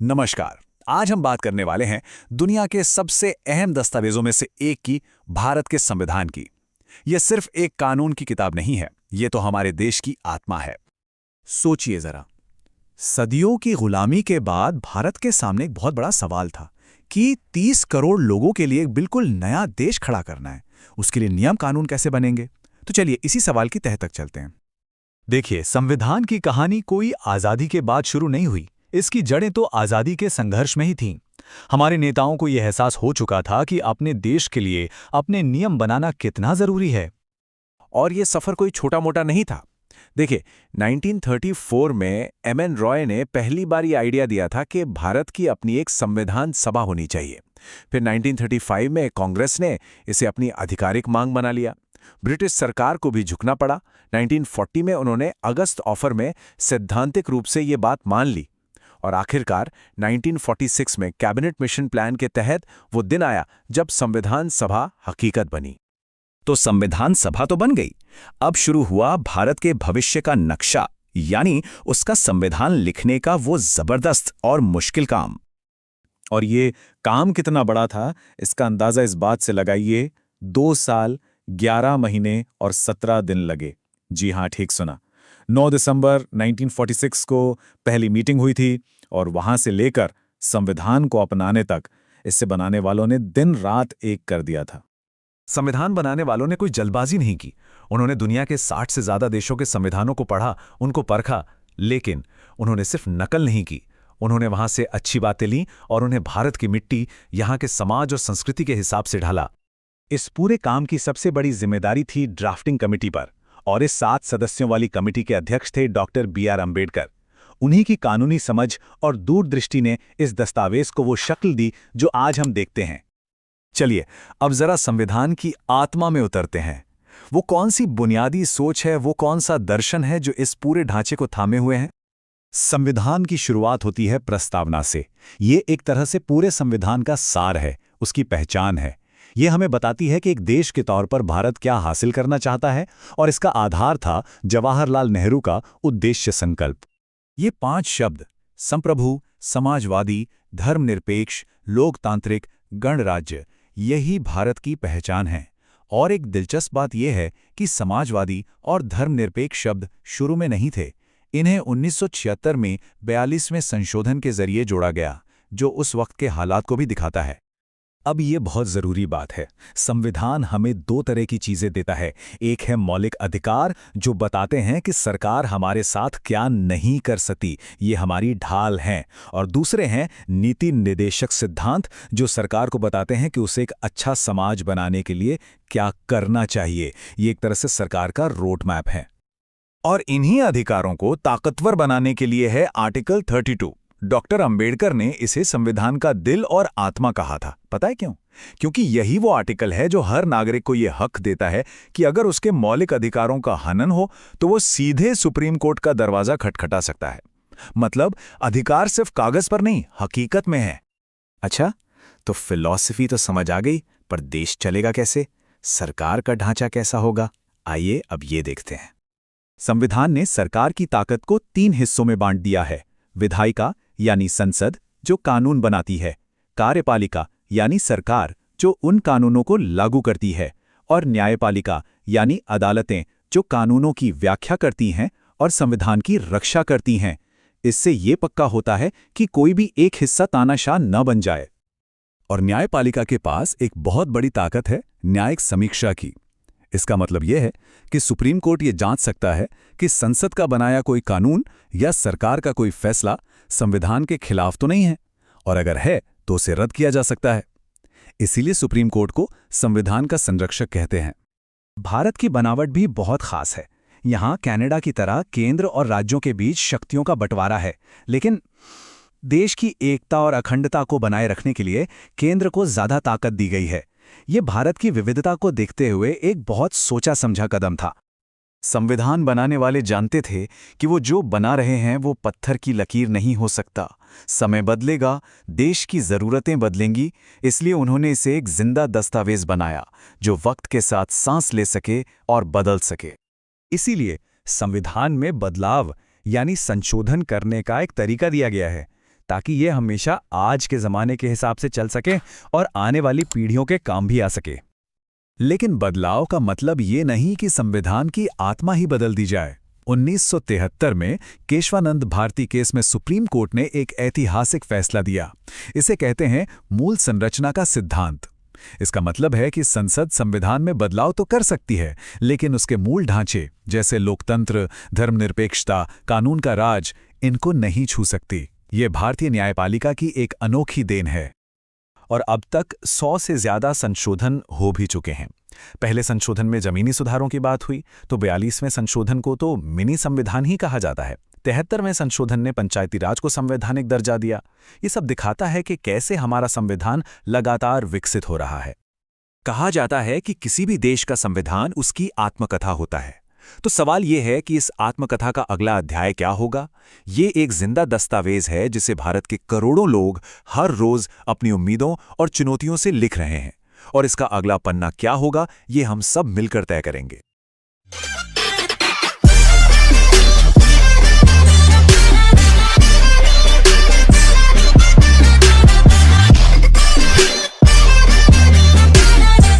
नमस्कार। आज हम बात करने वाले हैं दुनिया के सबसे अहम दस्तावेजों में से एक की, भारत के संविधान की। यह सिर्फ एक कानून की किताब नहीं है, यह तो हमारे देश की आत्मा है। सोचिए जरा, सदियों की गुलामी के बाद भारत के सामने एक बहुत बड़ा सवाल था कि 30 करोड़ लोगों के लिए एक बिल्कुल नया देश खड़ा करना है। उसके लिए नियम कानून कैसे बनेंगे? तो चलिए इसी सवाल की तह तक चलते हैं। देखिए, संविधान की कहानी कोई आज़ादी के बाद शुरू नहीं हुई। इसकी जड़ें तो आज़ादी के संघर्ष में ही थीं। हमारे नेताओं को यह एहसास हो चुका था कि अपने देश के लिए अपने नियम बनाना कितना ज़रूरी है। और यह सफ़र कोई छोटा-मोटा नहीं था। देखिए, 1934 में एम.एन. रॉय ने पहली बार ये आइडिया दिया था कि भारत की अपनी एक संविधान सभा होनी चाहिए। फिर 1935 में कांग्रेस ने इसे अपनी आधिकारिक मांग बना लिया। ब्रिटिश सरकार को भी झुकना पड़ा। 1940 में उन्होंने अगस्त ऑफर में सैद्धांतिक रूप से ये बात मान ली और आखिरकार 1946 में कैबिनेट मिशन प्लान के तहत वो दिन आया जब संविधान सभा हकीकत बनी। तो संविधान सभा तो बन गई। अब शुरू हुआ भारत के भविष्य का नक्शा, यानी उसका संविधान लिखने का वो जबरदस्त और मुश्किल काम। और ये काम कितना बड़ा था, इसका अंदाजा इस बात से लगाइए, 2 साल 11 महीने और 17 दिन लगे। जी हां, ठीक सुना। 9 दिसंबर 1946 को पहली मीटिंग हुई थी और वहां से लेकर संविधान को अपनाने तक इसे बनाने वालों ने दिन रात एक कर दिया था। संविधान बनाने वालों ने कोई जल्दबाजी नहीं की। उन्होंने दुनिया के 60 से ज्यादा देशों के संविधानों को पढ़ा, उनको परखा, लेकिन उन्होंने सिर्फ नकल नहीं की। उन्होंने वहां से अच्छी बातें लीं और उन्हें भारत की मिट्टी, यहां के समाज और संस्कृति के हिसाब से ढाला। इस पूरे काम की सबसे बड़ी जिम्मेदारी थी ड्राफ्टिंग कमेटी पर, और इस 7 सदस्यों वाली कमेटी के अध्यक्ष थे डॉक्टर बी.आर. अम्बेडकर। उन्हीं की कानूनी समझ और दूरदृष्टि ने इस दस्तावेज को वो शक्ल दी जो आज हम देखते हैं। चलिए अब जरा संविधान की आत्मा में उतरते हैं। वो कौन सी बुनियादी सोच है, वो कौन सा दर्शन है जो इस पूरे ढांचे को थामे हुए हैं? संविधान की शुरुआत होती है प्रस्तावना से। ये एक तरह से पूरे संविधान का सार है, उसकी पहचान है। ये हमें बताती है कि एक देश के तौर पर भारत क्या हासिल करना चाहता है, और इसका आधार था जवाहरलाल नेहरू का उद्देश्य संकल्प। ये 5 शब्द, संप्रभु, समाजवादी, धर्मनिरपेक्ष, लोकतांत्रिक, गणराज्य, यही भारत की पहचान है। और एक दिलचस्प बात यह है कि समाजवादी और धर्मनिरपेक्ष शब्द शुरू में नहीं थे। इन्हें 1976 में 42वें संशोधन के जरिए जोड़ा गया, जो उस वक्त के हालात को भी दिखाता है। अब ये बहुत ज़रूरी बात है। संविधान हमें 2 तरह की चीज़ें देता है। एक है मौलिक अधिकार, जो बताते हैं कि सरकार हमारे साथ क्या नहीं कर सकती, ये हमारी ढाल हैं। और दूसरे हैं नीति निर्देशक सिद्धांत, जो सरकार को बताते हैं कि उसे एक अच्छा समाज बनाने के लिए क्या करना चाहिए। ये एक तरह से सरकार का रोड मैप है। और इन्हीं अधिकारों को ताकतवर बनाने के लिए है आर्टिकल 32। डॉक्टर अंबेडकर ने इसे संविधान का दिल और आत्मा कहा था। पता है क्यों? क्योंकि यही वो आर्टिकल है जो हर नागरिक को यह हक देता है कि अगर उसके मौलिक अधिकारों का हनन हो तो वो सीधे सुप्रीम कोर्ट का दरवाजा खटखटा सकता है। मतलब अधिकार सिर्फ कागज पर नहीं, हकीकत में है। अच्छा, तो फिलॉसफी तो समझ आ गई, पर देश चलेगा कैसे? सरकार का ढांचा कैसा होगा? आइए अब ये देखते हैं। संविधान ने सरकार की ताकत को 3 हिस्सों में बांट दिया है। विधायिका यानी संसद, जो कानून बनाती है, कार्यपालिका यानी सरकार, जो उन कानूनों को लागू करती है, और न्यायपालिका यानी अदालतें, जो कानूनों की व्याख्या करती हैं और संविधान की रक्षा करती हैं। इससे ये पक्का होता है कि कोई भी एक हिस्सा तानाशाह न बन जाए। और न्यायपालिका के पास एक बहुत बड़ी ताकत है न्यायिक समीक्षा की। इसका मतलब यह है कि सुप्रीम कोर्ट ये जांच सकता है कि संसद का बनाया कोई कानून या सरकार का कोई फैसला संविधान के खिलाफ तो नहीं है, और अगर है तो उसे रद्द किया जा सकता है। इसीलिए सुप्रीम कोर्ट को संविधान का संरक्षक कहते हैं। भारत की बनावट भी बहुत खास है। यहाँ कनाडा की तरह केंद्र और राज्यों के बीच शक्तियों का बंटवारा है, लेकिन देश की एकता और अखंडता को बनाए रखने के लिए केंद्र को ज्यादा ताकत दी गई है। ये भारत की विविधता को देखते हुए एक बहुत सोचा समझा कदम था। संविधान बनाने वाले जानते थे कि वो जो बना रहे हैं वो पत्थर की लकीर नहीं हो सकता। समय बदलेगा, देश की ज़रूरतें बदलेंगी, इसलिए उन्होंने इसे एक जिंदा दस्तावेज बनाया जो वक्त के साथ सांस ले सके और बदल सके। इसीलिए संविधान में बदलाव यानी संशोधन करने का एक तरीका दिया गया है, ताकि ये हमेशा आज के ज़माने के हिसाब से चल सके और आने वाली पीढ़ियों के काम भी आ सके। लेकिन बदलाव का मतलब ये नहीं कि संविधान की आत्मा ही बदल दी जाए। 1973 में केशवानंद भारती केस में सुप्रीम कोर्ट ने एक ऐतिहासिक फैसला दिया। इसे कहते हैं मूल संरचना का सिद्धांत। इसका मतलब है कि संसद संविधान में बदलाव तो कर सकती है, लेकिन उसके मूल ढांचे जैसे लोकतंत्र, धर्मनिरपेक्षता, कानून का राज, इनको नहीं छू सकती। ये भारतीय न्यायपालिका की एक अनोखी देन है। और अब तक 100 से ज़्यादा संशोधन हो भी चुके हैं। पहले संशोधन में ज़मीनी सुधारों की बात हुई, तो 42वें संशोधन को तो मिनी संविधान ही कहा जाता है। 73वें संशोधन ने पंचायती राज को संवैधानिक दर्जा दिया। ये सब दिखाता है कि कैसे हमारा संविधान लगातार विकसित हो रहा है। कहा जाता है कि किसी भी देश का संविधान उसकी आत्मकथा होता है। तो सवाल ये है कि इस आत्मकथा का अगला अध्याय क्या होगा? ये एक जिंदा दस्तावेज है जिसे भारत के करोड़ों लोग हर रोज अपनी उम्मीदों और चुनौतियों से लिख रहे हैं। और इसका अगला पन्ना क्या होगा, ये हम सब मिलकर तय करेंगे।